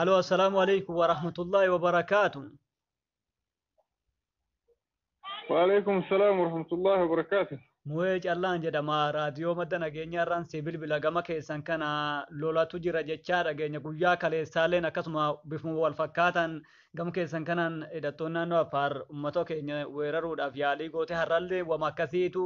الو السلام عليكم ورحمة الله وبركاته. وعليكم السلام ورحمة الله وبركاته. مويج الله jedhama raadiyoo madda nageenyaarraan si bilbila gama keessan kana lolatu jira jechaa dhageenya guyyaa kaleessaaleen akkasuma bifuma wal fakkaatan gama keessan kanaan hidhattoonni naannoo Affaar uummata keenya weeraruudhaaf yaalii goote har'allee wama akkasiitu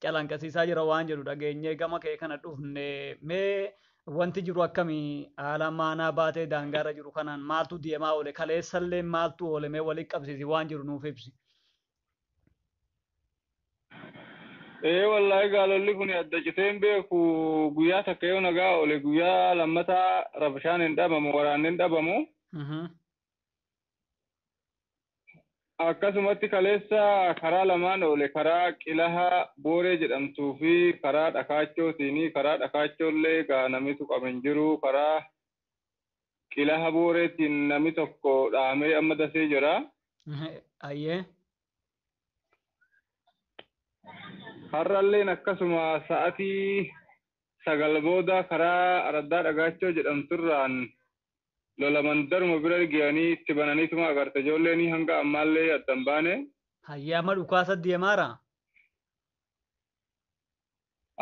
calanqasiisaa jira waan jedhu dhageenyee gama kee kana dhufne mee wanti jiru akkamii haala Aanaa Baatee daangaarra jiru kanaan maaltu deemaa oole kaleessallee maaltu oole mee walitti qabsiisi waan jiru nuuf ibsi. والله قالوا لي كوني أدجتين بيكو قويا تكيونا قاولي قويا لما تا ربشان اندبمو وران اندبمو akkasumatti kaleessa karaa lamaan oole karaa qilaha booree jedhamtuu fi karaa dhakaachootiini karaa dhakaachoollee gaa namitu qaban jiru karaa qilaha booreetiin nami tokko dhaamee amma dasee jira. Ayyee. Har'alleen akkasuma sa'atii 9 booda karaa araddaa dhagaachoo jedhamturraan lola mandaruma bira ga'anii itti bananiituma agarte ijoolleen hanga ammaallee addan baane. Hayyee amma dhukaasa deemaara?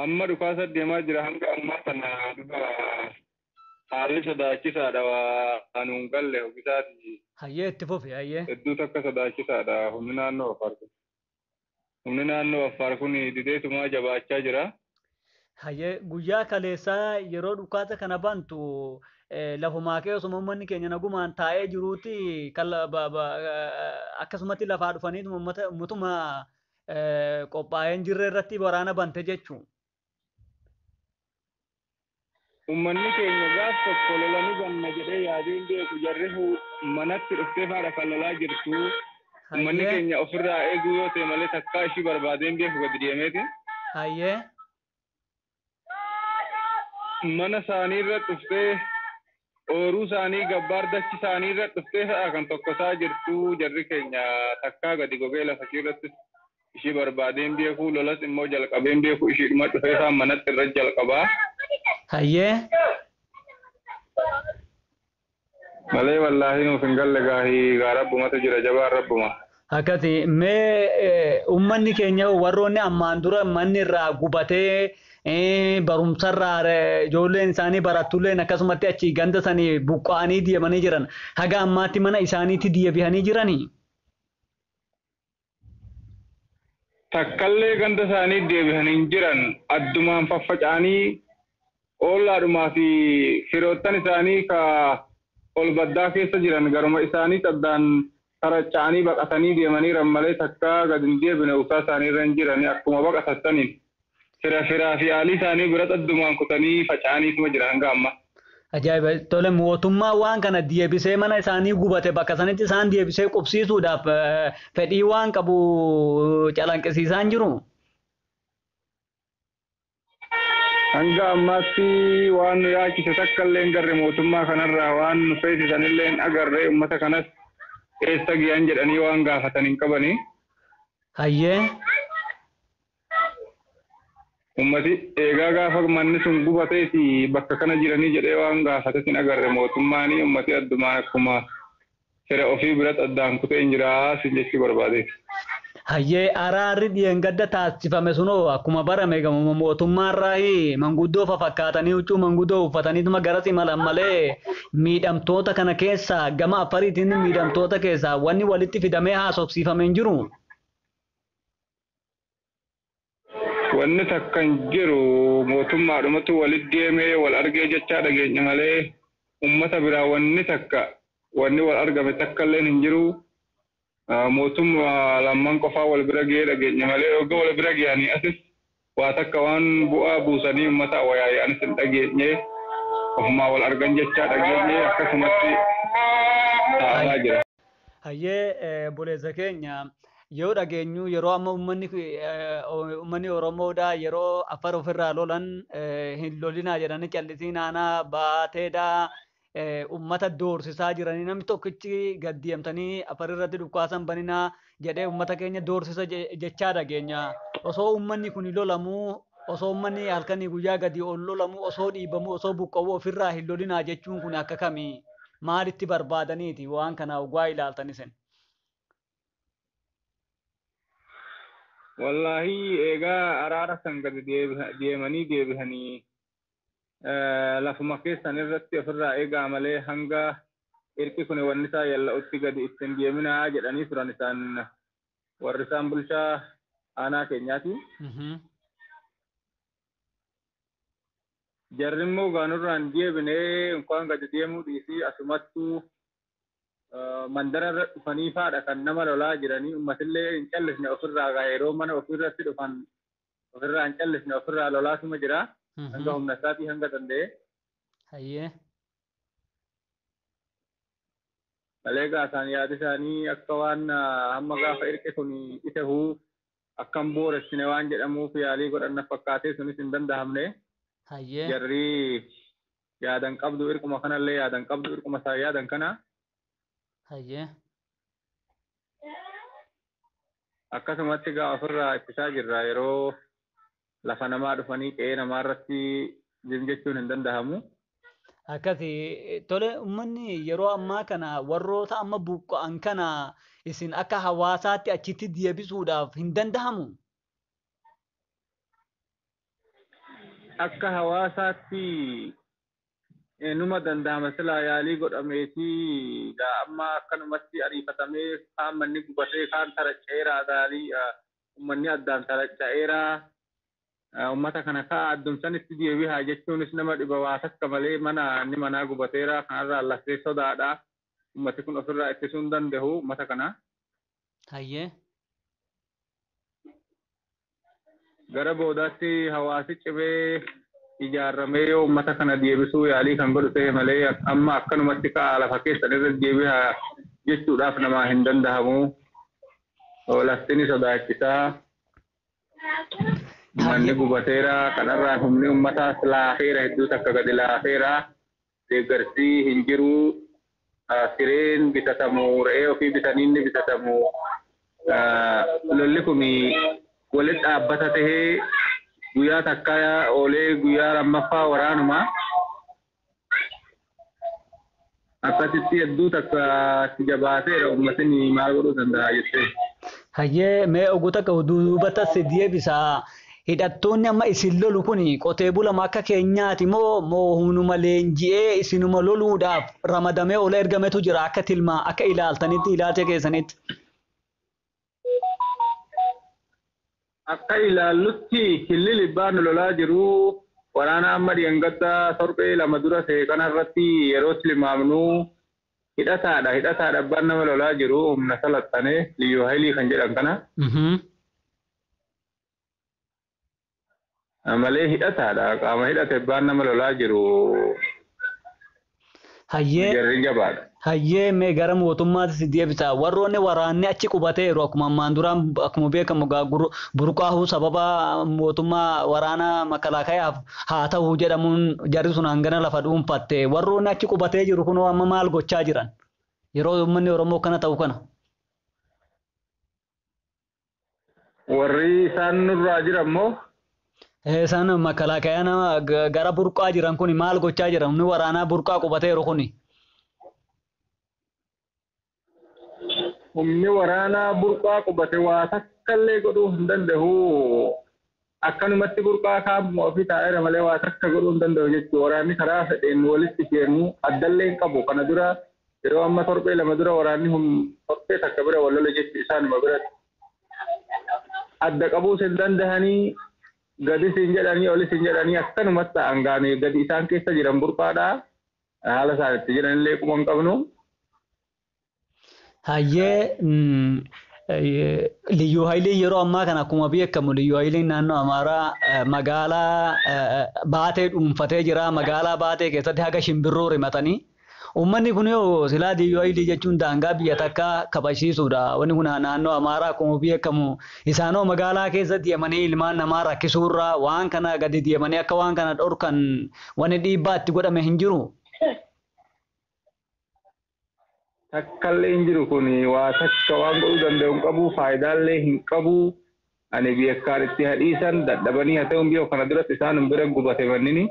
Amma dhukaasa deemaa jira hanga ammaa kana haalli sodaachisaadha waan hin galle ofiisaati. Hayyee itti fufi hayyee. Hedduutu akka sodaachisaadha humni naannoo Affaar kun. Humni naannoo Affaar kun dideetumaa jabaachaa jira. Hayyee guyyaa kaleessaa yeroo dhukaasa kana bantu lafumaa kee osoo uummanni keenya nagumaan taa'ee jiruuti akkasumatti lafaa dhufaniitu uummatuma qophaa'ee hin jirre irratti waraana bante jechuun. Uummanni keenya gaaf tokko lolanii banna jedhee yaaduu hin beeku jarri manatti dhuftee faadha kan lolaa jirtu. Uummanni keenya ofirraa eeguu yoo ta'e malee takkaa ishii barbaadee hin beeku gadi deemeeti. Hayyee. Mana isaanii irra dhuftee ooruu isaanii gabbaar dachi isaanii irra dhuftee sa'a kan tokkosaa jirtu jarri keenya takkaa gadi gogee lafa ishii irratti ishii barbaadee hin beeku lolas immoo jalqabee hin beeku ishiidhuma dhufee isaan manatti irra jalqabaa. Hayyee. Malee wallaahi nuuf hin galle gaahii gaa rabbumatu jira jabaan rabbuma. Akkati mee uummanni keenya warroonni ammaan dura manni irraa gubatee barumsarraa ijoolleen isaanii barattulleen akkasumatti achi ganda sanii buqqa'anii deemanii jiran haga ammaatti mana isaaniitti deebi'anii jiranii. Takkallee ganda isaanii deebi'anii jiran addumaan faffaca'anii ollaadhumaa fi firoottan isaanii ka ol baddaa keessa jiran garuma isaanii addaan taracha'anii baqatanii deemanii jiran malee takka gad hin deebine usaa isaanii irra hin jiranii akkuma baqatattaniin. Firaa fi aalii isaanii biratti addumaan kutanii faca'aniituma jiran hanga amma. Ajaa'iba! Tole mootummaa waan kana deebisee mana isaanii gubate bakka sanitti isaan deebisee qubsiisuudhaaf fedhii waan qabu calanqisiisaa hin jiru. Hanga ammaatti waan yaachise takka illee hin garre mootummaa kanarraa waan feesisan illee hin agarre uummata kanas eessa ga'an jedhanii waan gaafatan hin qabanii. Hayyee. Ummati eegaa gaafa manni sun gubateeti bakka kana jiranii jedhee waan gaafates hin agarre mootummaanii ummati addumaan akkuma fira ofii biratti addaan kutee hin jiraa sin jechuu barbaadeeti. Hayyee araarri dhiyeengadda taasifame sunoo akkuma barame gama mootummaarraa manguddoo fakkaatanii huccuu manguddoo uffataniituma garas imalan malee miidhamtoota kana keessaa gama Affariitiin miidhamtoota keessaa wanni walitti fidamee haasofsiifame hin jiru. Wanni takka hin jiru mootummaadhumatu walitti deemee wal argee jechaa dhageenya malee ummata biraa wanni takka wanni wal argame takka illee hin jiru. Mootummaa lamman qofaa wal bira ga'ee dhageenya malee yookaan wal bira ga'anii asis waa takka waan bu'aa buusanii ummata wayaayaanis hin dhageenye ofumaa wal argan jechaa dhageenye akkasumatti taa'aa jira. Hayyee buleessa keenya. Yoo dhageenyu yeroo amma uummanni Oromoodhaa yeroo Affaar ofirraa lolan hin lolinaa jedhanii callisiin Aanaa Baateedhaa uummata doorsisaa jiranii namni tokkichi gad deemtanii Affaar irratti dhukaasan baninaa jedhee uummata keenya doorsisa jechaa dhageenya. Osoo uummanni kun lolamuu osoo uummanni halkanii guyyaa gadi ol lolamuu osoo dhiibamuu osoo buqqa'uu ofirraa hin lolinaa jechuun kun akka kamii? maalitti barbaadaniiti waan kana ugaa ilaaltan isin? Wallahi egaa araara kan gadi deebihanii lafuma keessan irratti ofirraa eegaa malee hanga irki kun wanni isaa yalla'utti gadi ittiin deeminaa jedhanii turan isaan warri isaan bulchaa aanaa keenyaati. Jarri immoo gaanurraan deebinee inkaan gadi deemuu dhiisii asumattuu mandara irra dhufanii faadha kan nama lolaa jiranii ummatillee hin callisne ofirraa yeroo mana ofirratti dhufan ofirraa hin callisne ofirraa lolaatuma jira hanga humna isaatii hanga danda'e. Hayyee. Malee gaasaan yaada isaanii akka waan hamma gaafa irqi kun itahuu akkam booressine waan jedhamuuf yaalii godhanna fakkaatee sunis hin danda'amne. Hayyee. Jarri yaadan qabdu irquma kanallee yaadan qabdu irquma isaa yaadan kana. Hayyee. Akkasumatti gaa ofirraa ittisaa jirra yeroo lafa namaa dhufanii qe'ee namaa irratti jechuun hin danda'amu. Akkasi tole uummanni yeroo ammaa kana warroota amma buqqa'an kana isin akka hawaasaatti achitti deebisuudhaaf hin danda'amu. Akka hawaasaatti numa danda'ama silaa yaalii godhameetii amma akkanumatti ariifatamee kaan manni gubatee kaan taracha'eeraa gaarii uummanni addaan taracha'eeraa ummata kana kaa addumsanitti deebi'aa jechuunis nama dhiba waa takka malee inni manaa gubateeraa kanarraa laftee sodaadha ummati kun ofirraa ittisuu hin danda'u ummata kana. Hayyee. Gara boodaatti hawaasi cimee ijaarramee yoo ummata kana deebisuu yaalii kan godhu ta'e malee amma akkanumatti kaa lafa keessan irra deebi'aa jechuudhaaf namaa hin danda'amu. Laftiin sodaachisaa. Manni gubateera kanarraa humni uummataa laafeera hedduu takka gadi laafeera. Deeggarsi hin jiru. Sireen bitatamu re'ee ofii bitanii inni bitatamu. Lolli kun walitti dhaabbata tahee guyyaa takka oolee guyyaa lammaffaa waraanuma. Akkasitti hedduu takka itti jabaateera uummatni maal godhuu danda'a jettee. Hayyee mee oguu takka duubatti si deebisaa. Hidhattoonni amma isin lolu kun qotee bulama akka keenyaati moo humnuma leenji'ee isinuma loluudhaaf ramadamee ol ergametu jira akka tilmaa akka ilaaltanitti ilaalcha keessanitti. Akka ilaallutti hilli libbaan lolaa jiru waraana amma dhiyangatta torbee lama dura ta'e kanarratti yeroo tilmaamnu hidhataadha. Hidhataadha abbaan nama lolaa jiru humna salaxxanee liyyuu haayilii kan jedhan kana. Malee hidhataadha qaama hidhate abbaan nama lolaa jiru. Hayyee. Jarri jabaadha. Hayyee mee gara mootummaatti si deebisa warroonni waraanni achi qubateeru akkuma ammaan duraan akkuma beekamu burqaahuu sababa mootummaa waraana makalaakayaaf haa ta'uu jedhamuun jarri sun hangana lafa dhuunfatte warroonni achi qubatee jiru kunoo amma maal gochaa jiran yeroo uummanni Oromoo kana ta'u kana. Warri isaan nurraa jiran moo? Isaan makalaakayaan gara burqaa jiran kun maal gochaa jiran humni waraanaa burqaa qubateeru kuni. Humni waraanaa burqaa qubate waa takkallee godhuu hin danda'u. Akkanumatti burqaa kaabuma ofii taa'eera malee waa takka godhuu hin danda'u jechuudha. Waraanni karaa fedheen walitti seenu addallee hin qabu. Kana dura yeroo amma torbee lama dura waraanni torbee takka bira wal lola jechuudha isaanuma biratti. Adda qabuus hin danda'anii gadi siin jedhanii olis hin jedhanii akkanumatti ta'an gaanii gadi isaan keessa jiran burqaadha. Haala isaan itti jiranillee quma hin qabnu. Hayyee liyyuu haayilii yeroo ammaa kana akkuma beekamu liyyuu haayiliin naannoo Amaaraa magaalaa Baatee dhuunfatee jira. Magaalaa Baatee keessatti haga shimbirroo rimatanii. Uummanni kun yoo silaa liyyuu haayilii jechuun daangaa biyya takka kabachiisuudha. Wanni kun naannoo Amaaraa akkuma beekamu isaanoo magaalaa keessa deemanii ilmaan namaa rakkisuurraa waan kana gadi deemanii akka waan kana dhorkan wanni dhiibbaa itti godhame hin jiru. Takkallee hin jiru kun waa takka waan godhuu danda'u hin qabu faayidaallee hin qabu ani beekaan itti hadhiisan dadhabanii haa ta'uun biyya kana duratti isaan bira gubate mannini.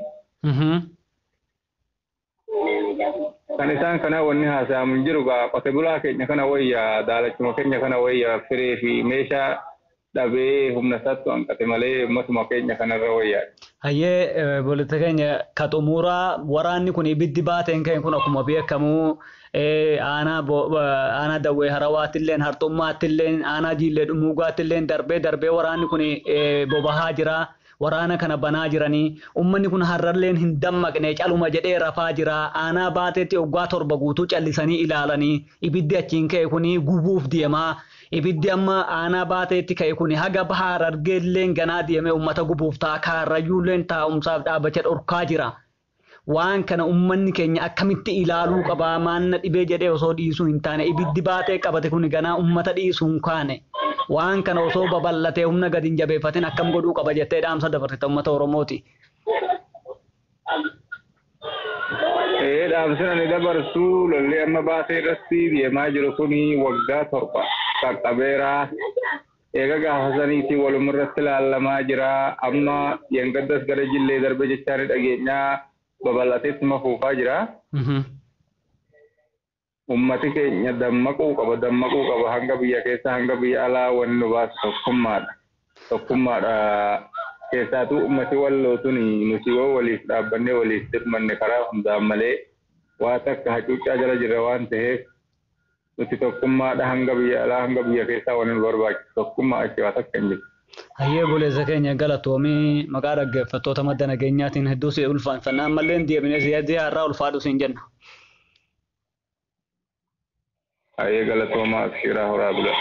kan isaan kana wanni haasa'amu jiru qote bulaa keenya kana wayya daalachuma keenya kana wayya firee fi meeshaa dhabee humna sattu hanqate malee ummatuma keenya kanarra wayya. Hayyee bolite keenya kaxumuraa waraanni kun ibiddi baateen keenya kun akkuma beekamu aanaa dawwee harawaattilleen harxummaattilleen aanaa jiillee dhumuugaattilleen darbee waraanni kun bobahaa jira. Waraana kana banaa jiranii ummanni kun harralleen hin dammaqne caluma jedhee rafaa jira. Aanaa baateetti waggaa 7 guutuu callisanii ilaalanii ibiddi achiin ka'e kuni gubuuf deemaa. Ibiddi amma aanaa baateetti ka'e kuni haga bahaar argeelleen ganaa deemee ummata gubuuf ta'a kaarrayyuulleen taa'umsaaf dhaabbachaa dhorkaa jira. Waan kana ummanni keenya akkamitti ilaaluu qabaa maanna dhibee jedhee osoo dhiisuu hin taane ibiddi baatee qabate kun ganaa ummata dhiisuu hin kaane. Waan kana osoo babal'atee humna gadi hin jabeeffatin akkam godhuu qaba jettee dhaamsa dabartee uummata Oromooti. Dhaamsina ni dabarsu lolli amma baatee irratti deemaa jiru kuni waggaa 7 qaqqabeera. Eega gaafa saniitii walumirratti ilaalamaa jira. Amma yangaddas gara jillee darbe jechaan dhageenyaa babal'ateetti mafuufaa jira. Ummati keenya dammaquu qaba hanga biyya keessa hanga biyya alaa wanni nu baasu tokkummaadha keessaatu ummati wallootuun nuti waliif dhaabbannee waliif dirmanne karaa hundaan malee waa takka hacuuccaa jala jirra waan ta'eef nuti tokkummaadha hanga biyya alaa hanga biyya keessaa wanni nu barbaachisu tokkummaa achi waa takka hin jiru. Hayyee buleessa keenya galatoomii maqaa dhaggeeffattoota madda nageenyaatiin hedduu si ulfaanfannaa ammallee deebinee siyaasii har'aa ulfaadhu siin jenna. Aye galatoomaa akshiraa horaa bula.